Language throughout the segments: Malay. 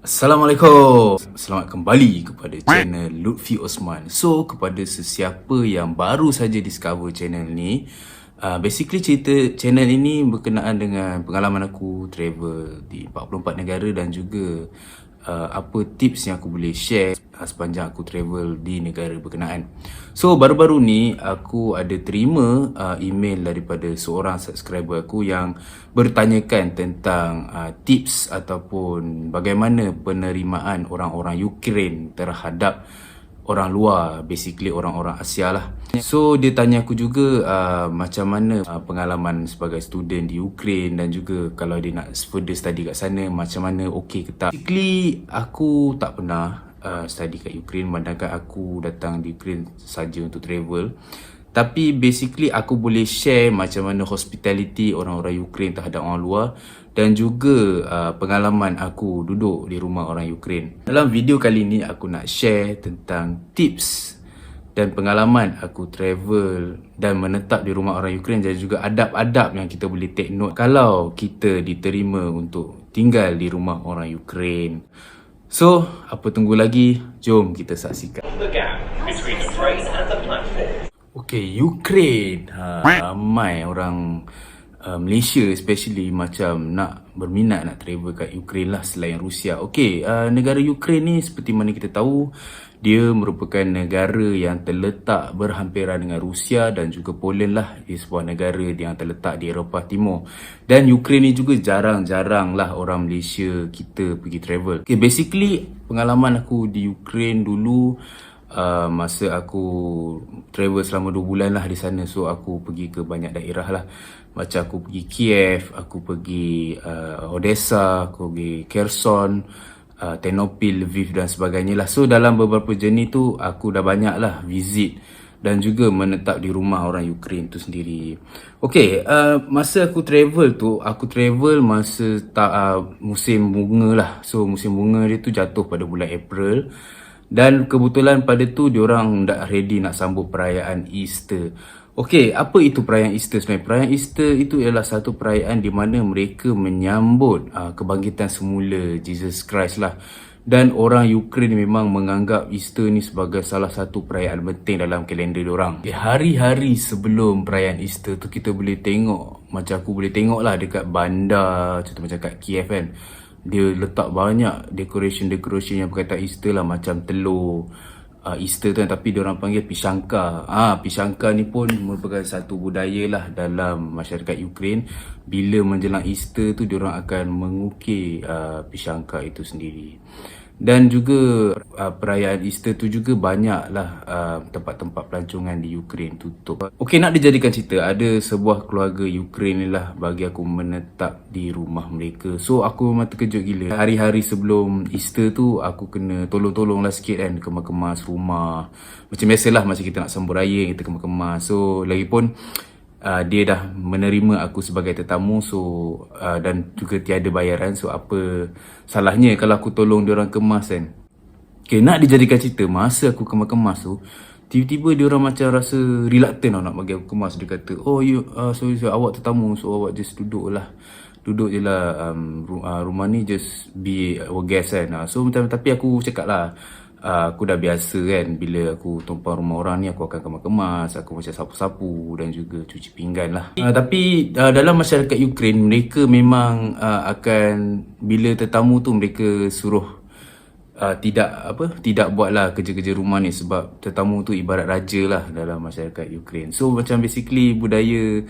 Assalamualaikum. Selamat kembali kepada channel Lutfi Osman. So, kepada sesiapa yang baru saja discover channel ni, basically cerita channel ini berkenaan dengan pengalaman aku travel di 44 negara dan juga apa tips yang aku boleh share sepanjang aku travel di negara berkenaan. So, baru-baru ni aku ada terima email daripada seorang subscriber aku yang bertanyakan tentang tips ataupun bagaimana penerimaan orang-orang Ukraine terhadap orang luar, basically orang-orang Asia lah. So dia tanya aku juga macam mana pengalaman sebagai student di Ukraine dan juga kalau dia nak further study kat sana macam mana okey ke tak. Basically aku tak pernah study kat Ukraine, sedangkan aku datang di Ukraine saja untuk travel. Tapi basically aku boleh share macam mana hospitality orang-orang Ukraine terhadap orang luar dan juga pengalaman aku duduk di rumah orang Ukraine. Dalam video kali ni aku nak share tentang tips dan pengalaman aku travel dan menetap di rumah orang Ukraine dan juga adab-adab yang kita boleh take note kalau kita diterima untuk tinggal di rumah orang Ukraine. So, apa tunggu lagi? Jom kita saksikan. The gap between the train and the platform. Okay, Ukraine. Ramai orang Malaysia especially macam nak berminat nak travel kat Ukraine lah selain Rusia. Okay, negara Ukraine ni seperti mana kita tahu, dia merupakan negara yang terletak berhampiran dengan Rusia dan juga Poland lah. Dia sebuah negara yang terletak di Eropah Timur. Dan Ukraine ni juga jarang-jarang lah orang Malaysia kita pergi travel. Okay, basically pengalaman aku di Ukraine dulu, masa aku travel selama 2 bulan lah di sana. So aku pergi ke banyak daerah lah. Macam aku pergi Kiev, aku pergi Odessa, aku pergi Kherson, Ternopil, Lviv dan sebagainya lah. So dalam beberapa journey tu aku dah banyak lah visit dan juga menetap di rumah orang Ukraine tu sendiri. Okay, masa aku travel masa musim bunga lah. So musim bunga dia tu jatuh pada bulan April. Dan kebetulan pada tu diorang dah ready nak sambut perayaan Easter. Okey, apa itu perayaan Easter sebenarnya? Perayaan Easter itu ialah satu perayaan di mana mereka menyambut kebangkitan semula Jesus Christ lah. Dan orang Ukraine memang menganggap Easter ni sebagai salah satu perayaan penting dalam kalender diorang. Hari-hari sebelum perayaan Easter tu kita boleh tengok, macam aku boleh tengok lah dekat bandar, contoh macam kat Kiev kan, dia letak banyak decoration yang berkaitan Easter lah, macam telur Easter tu kan, tapi diorang panggil pisangka. Pisangka ni pun merupakan satu budaya lah dalam masyarakat Ukraine. Bila menjelang Easter tu diorang akan mengukir pisangka itu sendiri. Dan juga perayaan Easter tu juga banyaklah tempat-tempat pelancongan di Ukraine tutup. Okey, nak dijadikan cerita, ada sebuah keluarga Ukraine ni lah bagi aku menetap di rumah mereka. So aku memang terkejut gila. Hari-hari sebelum Easter tu aku kena tolong-tolong lah sikit kan, kemas-kemas rumah. Macam biasalah macam kita nak sambut raya, kita kemas-kemas. So lagipun dia dah menerima aku sebagai tetamu, so dan juga tiada bayaran. So apa salahnya kalau aku tolong diorang kemas kan. Okay, nak dijadikan cerita, masa aku kemas-kemas tu tiba-tiba diorang macam rasa reluctant nak bagi aku kemas. Dia kata, oh you sorry, awak tetamu, so awak just duduk je lah, rumah ni just be our guest kan. So tapi aku cakap lah, aku dah biasa kan, bila aku tumpang rumah orang ni aku akan kemas-kemas, aku macam sapu-sapu dan juga cuci pinggan lah. Tapi dalam masyarakat Ukraine, mereka memang akan, bila tetamu tu mereka suruh tidak buatlah kerja-kerja rumah ni, sebab tetamu tu ibarat raja lah dalam masyarakat Ukraine. So macam basically budaya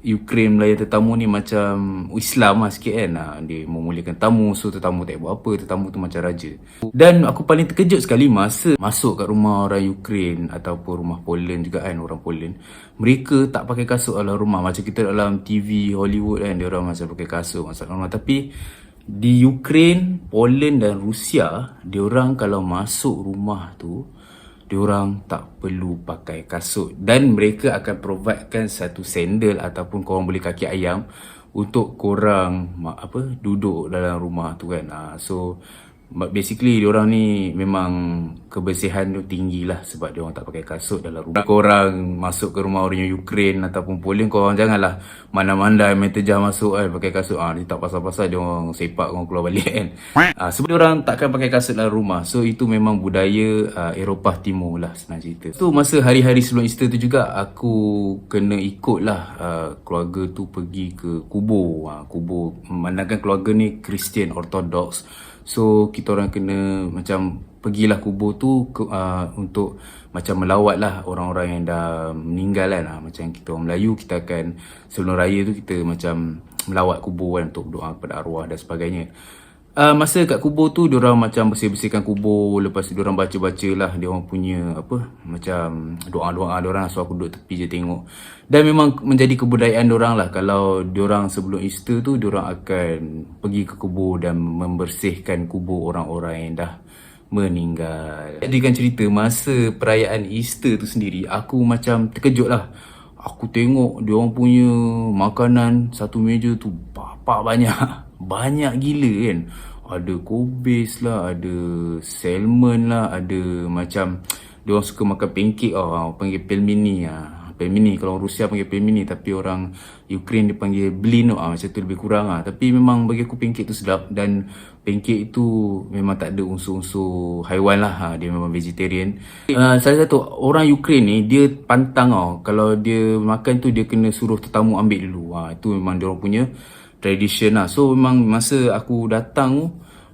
Ukraine melayan tetamu ni macam Islam lah sikit kan. Dia memuliakan tamu, so tetamu tak buat apa, tetamu tu macam raja. Dan aku paling terkejut sekali masa masuk kat rumah orang Ukraine ataupun rumah Poland juga kan, orang Poland, mereka tak pakai kasut dalam rumah. Macam kita dalam TV Hollywood kan, dia orang macam pakai kasut masuk rumah. Tapi di Ukraine, Poland dan Rusia, dia orang kalau masuk rumah tu diorang tak perlu pakai kasut dan mereka akan providekan satu sandal ataupun korang boleh kaki ayam untuk korang duduk dalam rumah tu kan. So But basically diorang ni memang kebersihan tu tinggi lah sebab diorang tak pakai kasut dalam rumah. Korang masuk ke rumah orang Ukraine ataupun Poland, korang janganlah mandai-mandai main terjah masuk kan pakai kasut. Dia tak pasal-pasal diorang sepak korang keluar balik kan. Sebab diorang takkan pakai kasut dalam rumah. So itu memang budaya Eropah Timur lah senang cerita. So masa hari-hari sebelum Easter tu juga aku kena ikut lah keluarga tu pergi ke kubur. Kubur, memandangkan keluarga ni Kristian Ortodoks. So kita orang kena macam pergilah kubur tu untuk macam melawat lah orang-orang yang dah meninggal kan. Macam kita orang Melayu, kita akan sebelum raya tu kita macam melawat kubur kan untuk doa kepada arwah dan sebagainya. Masa kat kubur tu diorang macam bersih-bersihkan kubur, lepas tu diorang baca-baca lah diorang punya macam doa-doa diorang. So aku duduk tepi je tengok. Dan memang menjadi kebudayaan diorang lah, kalau diorang sebelum Easter tu diorang akan pergi ke kubur dan membersihkan kubur orang-orang yang dah meninggal. Jadikan cerita, masa perayaan Easter tu sendiri aku macam terkejut lah. Aku tengok diorang punya makanan satu meja tu banyak. Banyak gila kan. Ada kobis lah, ada salmon lah, ada macam diorang suka makan pancake panggil pelmeni. Pelmeni, kalau orang Rusia panggil pelmeni, tapi orang Ukraine dia panggil blin macam tu lebih kurang Tapi memang bagi aku pancake tu sedap, dan pancake itu memang tak ada unsur-unsur haiwan lah. Dia memang vegetarian. Salah satu orang Ukraine ni dia pantang kalau dia makan tu dia kena suruh tetamu ambil dulu. Itu memang diorang punya tradition lah. So memang masa aku datang tu,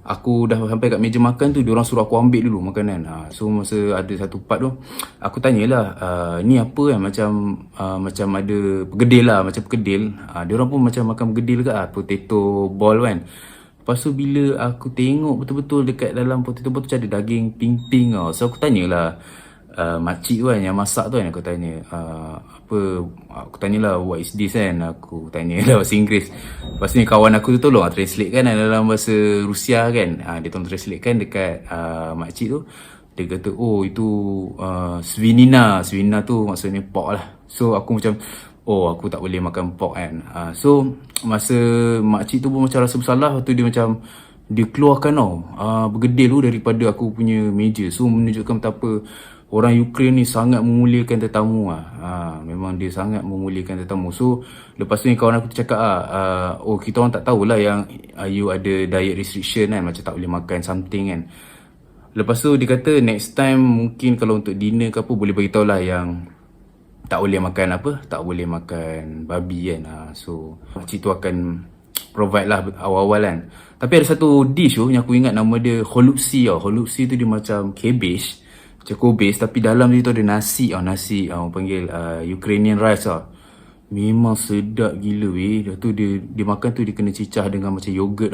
aku dah sampai kat meja makan tu, diorang suruh aku ambil dulu makanan. So masa ada satu part tu, aku tanyalah, ni apa kan, macam ada pergedil lah, macam pergedil. Diorang pun macam makan pergedil ke potato ball kan. Lepas tu bila aku tengok betul-betul dekat dalam potato ball tu ada daging pink-pink So aku tanyalah makcik tu kan yang masak tu kan, aku tanya aku tanyalah what is this kan, aku tanya lah bahasa Inggeris. Lepas ni kawan aku tu tolong translate kan dalam bahasa Rusia kan. Dia tolong translate kan dekat makcik tu. Dia kata itu svinina tu maksudnya pork lah. So aku macam aku tak boleh makan pork kan. So masa makcik tu pun macam rasa bersalah. Lepas tu dia macam dia keluarkan bergedil tu daripada aku punya meja. So menunjukkan betapa orang Ukraine ni sangat memuliakan tetamu. Memang dia sangat memuliakan tetamu. So lepas tu ni kawan aku tu cakap kita orang tak tahulah yang you ada diet restriction kan, macam tak boleh makan something kan. Lepas tu dia kata next time mungkin kalau untuk dinner ke apa, boleh beritahu lah yang tak boleh makan tak boleh makan babi kan. So makcik tu akan provide lah awal-awal kan. Tapi ada satu dish tu yang aku ingat nama dia holubtsi. Holubtsi tu dia macam cabbage, macam kobis, tapi dalam tu ada nasi. Nasi panggil Ukrainian rice Memang sedap gila weh. Lepas tu dia makan tu dia kena cicah dengan macam yogurt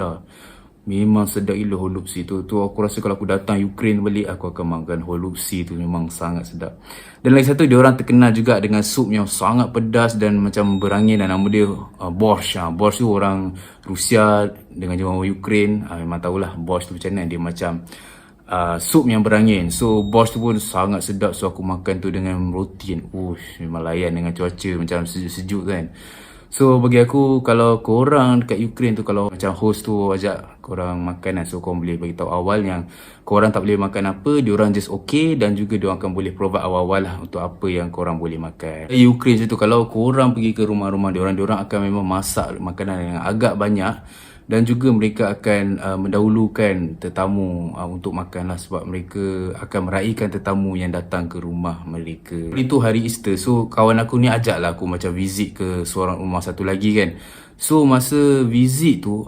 Memang sedap gila holubtsi tu. Aku rasa kalau aku datang Ukraine balik, aku akan makan holubtsi tu. Memang sangat sedap. Dan lagi satu, diorang terkenal juga dengan sup yang sangat pedas dan macam berangin, dan nama dia borscht. Borscht tu orang Rusia dengan orang Ukraine memang tahulah borscht tu macam mana. Dia macam sup yang berangin. So borscht tu pun sangat sedap. So aku makan tu dengan roti kan. Memang layan dengan cuaca macam sejuk-sejuk kan. So bagi aku, kalau korang dekat Ukraine tu, kalau macam host tu ajak korang makan so korang boleh beritahu awal yang korang tak boleh makan apa, diorang just okay, dan juga diorang akan boleh provide awal-awal lah untuk apa yang korang boleh makan. Ukraine macam tu, kalau korang pergi ke rumah-rumah diorang akan memang masak makanan yang agak banyak, dan juga mereka akan mendahulukan tetamu untuk makan lah, sebab mereka akan meraihkan tetamu yang datang ke rumah mereka. Itu hari Easter. So kawan aku ni ajak lah aku macam visit ke seorang rumah satu lagi kan. So masa visit tu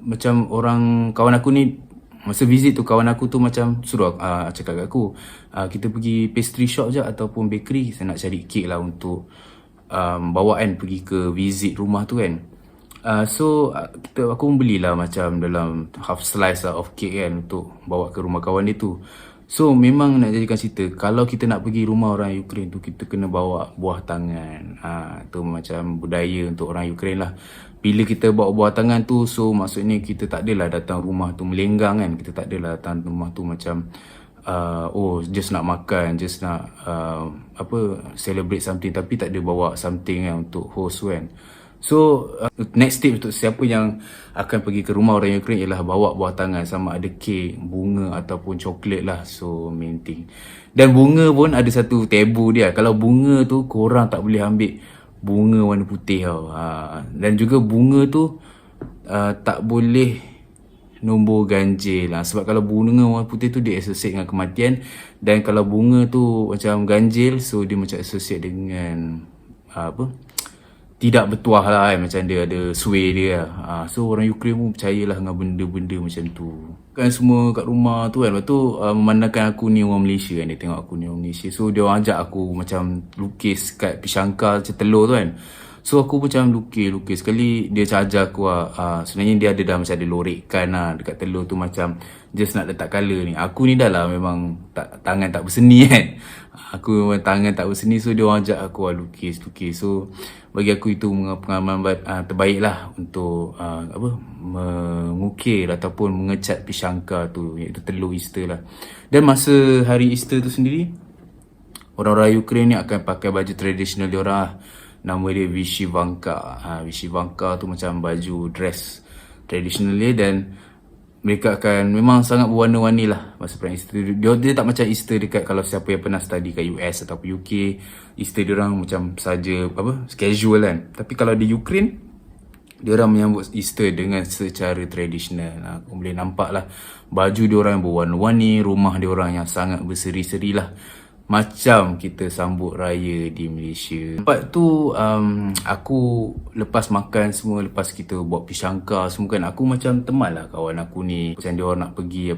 macam orang kawan aku ni, masa visit tu kawan aku tu macam suruh cakap kat aku, kita pergi pastry shop je ataupun bakery, saya nak cari kek lah untuk bawaan pergi ke visit rumah tu kan. So aku pun belilah macam dalam half slice of cake kan, untuk bawa ke rumah kawan dia tu. So memang nak jadikan cerita, kalau kita nak pergi rumah orang Ukraine tu, kita kena bawa buah tangan. Tu macam budaya untuk orang Ukraine lah. Bila kita bawa buah tangan tu, so maksudnya kita tak adalah datang rumah tu melenggang kan. Kita tak adalah datang rumah tu macam just nak makan, just nak celebrate something, tapi tak ada bawa something kan untuk host kan. So next tip untuk siapa yang akan pergi ke rumah orang Ukraine ialah bawa buah tangan, sama ada kek, bunga ataupun coklat lah. So main thing. Dan bunga pun ada satu tabu dia. Kalau bunga tu korang tak boleh ambil bunga warna putih tau. Dan juga bunga tu tak boleh nombor ganjil lah. Sebab kalau bunga warna putih tu dia associate dengan kematian. Dan kalau bunga tu macam ganjil, so dia macam associate dengan tidak bertuah lah kan. Macam dia ada sway dia lah. So orang Ukraine pun percayalah dengan benda-benda macam tu. Kan semua kat rumah tu kan. Lepas tu memandangkan aku ni orang Malaysia kan. Dia tengok aku ni orang Malaysia. So dia orang ajak aku macam lukis kat pisangka macam telur tu kan. So aku macam lukis. Sekali dia macam ajar aku sebenarnya dia ada dah macam ada lorekan lah dekat telur tu, macam just nak letak colour ni. Aku ni dah lah memang tangan tak berseni kan. Aku memang tangan tak berseni. So dia orang ajak aku lukis. So bagi aku itu pengalaman terbaik lah untuk mengukir ataupun mengecat pisangka tu, iaitu telur Easter lah. Dan masa hari Easter tu sendiri, orang-orang Ukraine ni akan pakai baju tradisional dia orang lah. Nama dia Vyshyvanka. Vyshyvanka tu macam baju dress tradisional dia, dan mereka akan memang sangat berwarna-warni lah masa perang Easter. Dia tak macam Easter dekat, kalau siapa yang pernah study kat US ataupun UK, Easter dia orang macam saja casual kan. Tapi kalau di Ukraine, dia orang menyambut Easter dengan secara tradisional. Kau boleh nampak lah baju dia orang yang berwarna-warni, rumah dia orang yang sangat berseri-seri lah, macam kita sambut raya di Malaysia. Lepas tu aku lepas makan semua, lepas kita buat pisangka semua kan, aku macam teman lah kawan aku ni. Macam dia orang nak pergi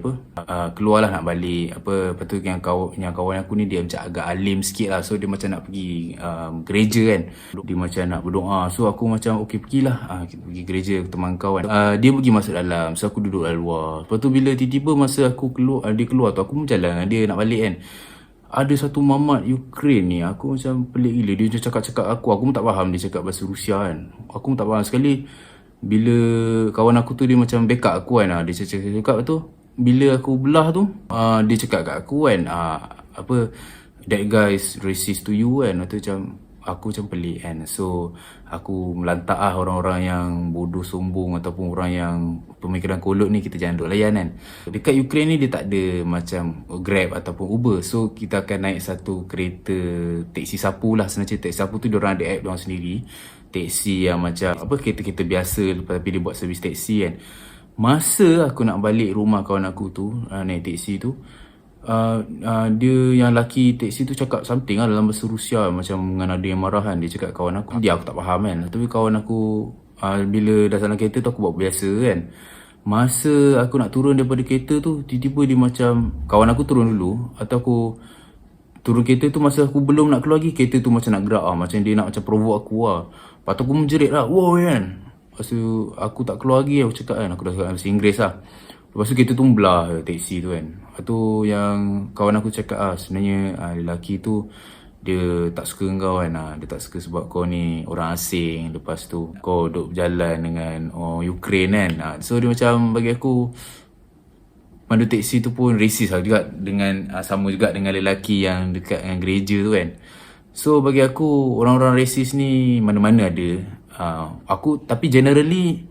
keluar lah, nak balik Lepas tu yang kawan aku ni dia macam agak alim sikit lah. So dia macam nak pergi gereja kan. Dia macam nak berdoa. So aku macam okay pergilah, kita pergi gereja teman kawan. Dia pergi masuk dalam, so aku duduk dalam luar. Lepas tu bila tiba-tiba masa aku keluar, dia keluar tu, aku berjalan dengan dia nak balik kan. Ada satu mamat Ukraine ni, aku macam pelik gila. Dia macam cakap-cakap aku pun tak faham dia cakap bahasa Rusia kan. Aku pun tak faham. Sekali bila kawan aku tu dia macam backup aku kan, dia cakap tu, bila aku belah tu dia cakap kat aku kan, that guy is racist to you kan. Aku macam pelik kan. So aku melantak orang-orang yang bodoh sombong ataupun orang yang pemikiran kolot ni, kita jangan duk layan kan. Dekat Ukraine ni dia tak ada macam Grab ataupun Uber. So kita akan naik satu kereta teksi sapu lah. Sebenarnya teksi sapu tu diorang ada app diorang sendiri. Teksi yang macam kereta-kereta biasa, tapi dia buat servis teksi kan. Masa aku nak balik rumah kawan aku tu, naik teksi tu, dia yang laki teksi tu cakap something lah dalam bahasa Rusia, macam dengan ada yang marah kan. Dia cakap kawan aku, aku tak faham kan. Tapi kawan aku bila dah dalam kereta tu aku buat biasa kan. Masa aku nak turun daripada kereta tu, tiba-tiba dia macam, kawan aku turun dulu, atau aku turun kereta tu, masa aku belum nak keluar lagi, kereta tu macam nak gerak macam dia nak macam provoke aku lah. Lepas tu aku menjerit lah, wow kan. Lepas tu aku tak keluar lagi, aku cakap kan, aku dah cakap bahasa Inggeris lah. Lepas tu kita tu belah teksi tu kan. Lepas tu yang kawan aku cakap sebenarnya lelaki tu dia tak suka kau kan. Dia tak suka sebab kau ni orang asing. Lepas tu kau duduk berjalan dengan orang Ukraine kan. So dia macam, bagi aku mandu teksi tu pun racist lah juga, dengan sama juga dengan lelaki yang dekat dengan gereja tu kan. So bagi aku orang-orang racist ni mana-mana ada. Tapi generally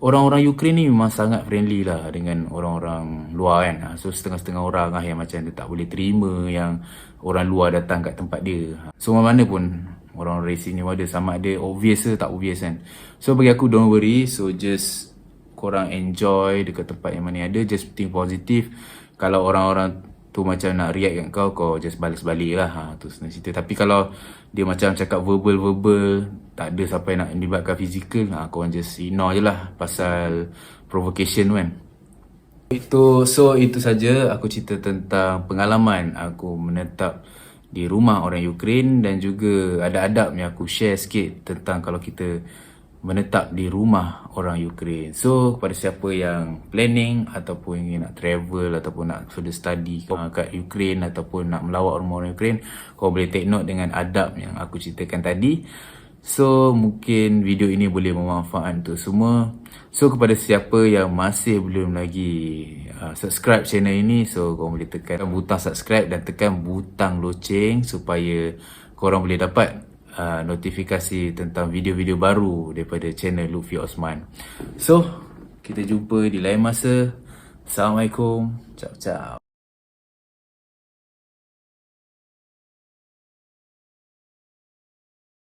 orang-orang Ukraine ni memang sangat friendly lah dengan orang-orang luar kan. So setengah-setengah orang lah yang macam dia tak boleh terima yang orang luar datang kat tempat dia. So mana pun orang racist ni ada, sama ada obvious ke tak obvious kan. So bagi aku don't worry. So just korang enjoy dekat tempat yang mana ada. Just think positif. Kalau orang-orang tu macam nak react kat kau just balas balik lah. Tu senang cerita. Tapi kalau dia macam cakap verbal, tak ada sampai nak melibatkan fizikal, korang just ignore je lah pasal provocation kan. Itu saja aku cerita tentang pengalaman aku menetap di rumah orang Ukraine, dan juga ada adab yang aku share sikit tentang kalau kita menetap di rumah orang Ukraine. So kepada siapa yang planning ataupun ingin nak travel ataupun nak further study kat Ukraine ataupun nak melawat rumah orang Ukraine, kau boleh take note dengan adab yang aku ceritakan tadi. So mungkin video ini boleh bermanfaat untuk semua. So kepada siapa yang masih belum lagi subscribe channel ini, so kau boleh tekan butang subscribe dan tekan butang loceng supaya korang boleh dapat notifikasi tentang video-video baru daripada channel Lutfi Osman. So, kita jumpa di lain masa. Assalamualaikum. Ciao ciao.